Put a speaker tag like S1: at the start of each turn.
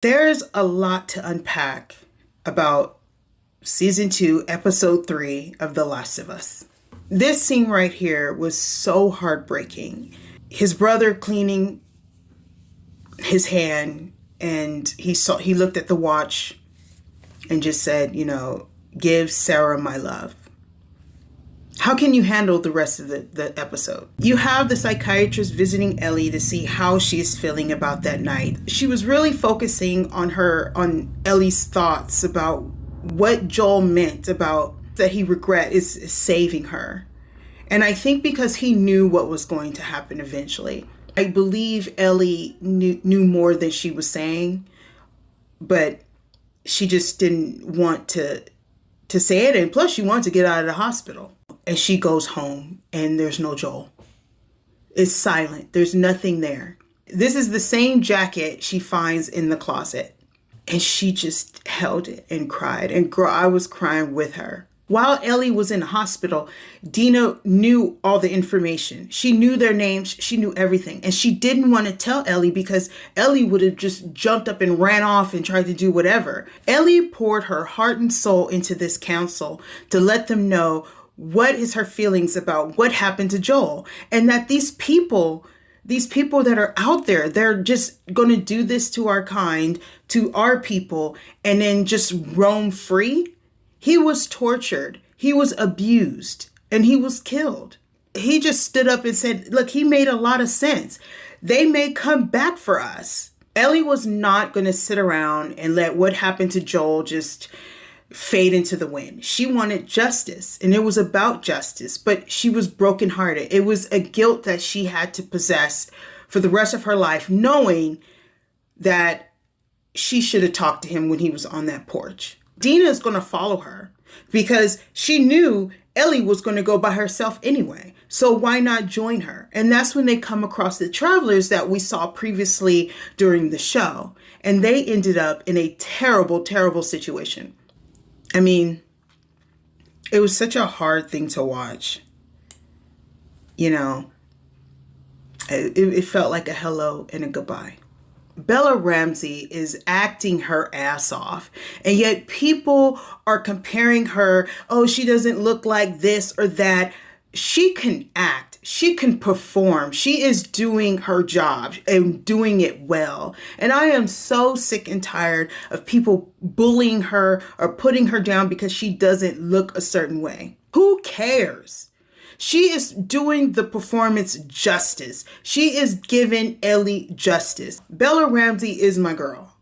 S1: There's a lot to unpack about season 2, episode 3 of The Last of Us. This scene right here was so heartbreaking. His brother cleaning his hand, and he looked at the watch and just said, give Sarah my love. How can you handle the rest of the episode? You have the psychiatrist visiting Ellie to see how she is feeling about that night. She was really focusing on Ellie's thoughts about what Joel meant about that he regret is saving her. And I think because he knew what was going to happen eventually. I believe Ellie knew more than she was saying, but she just didn't want to say it. And plus she wanted to get out of the hospital. And she goes home and there's no Joel. It's silent. There's nothing there. This is the same jacket she finds in the closet. And she just held it and cried. And girl, I was crying with her. While Ellie was in the hospital, Dina knew all the information. She knew their names. She knew everything. And she didn't want to tell Ellie because Ellie would have just jumped up and ran off and tried to do whatever. Ellie poured her heart and soul into this council to let them know what is her feelings about what happened to Joel, and that these people that are out there, they're just going to do this to our kind, to our people, and then just roam free. He was tortured, he was abused, and he was killed. He just stood up and said, look, he made a lot of sense. They may come back for us. Ellie was not going to sit around and let what happened to Joel just fade into the wind. She wanted justice, and it was about justice, but she was brokenhearted. It was a guilt that she had to possess for the rest of her life, knowing that she should have talked to him when he was on that porch. Dina is going to follow her because she knew Ellie was going to go by herself anyway. So why not join her? And that's when they come across the travelers that we saw previously during the show. And they ended up in a terrible, terrible situation. I mean, it was such a hard thing to watch. It felt like a hello and a goodbye. Bella Ramsey is acting her ass off, and yet people are comparing her. Oh, she doesn't look like this or that. She can act. She can perform. She is doing her job and doing it well. And I am so sick and tired of people bullying her or putting her down because she doesn't look a certain way. Who cares? She is doing the performance justice. She is giving Ellie justice. Bella Ramsey is my girl.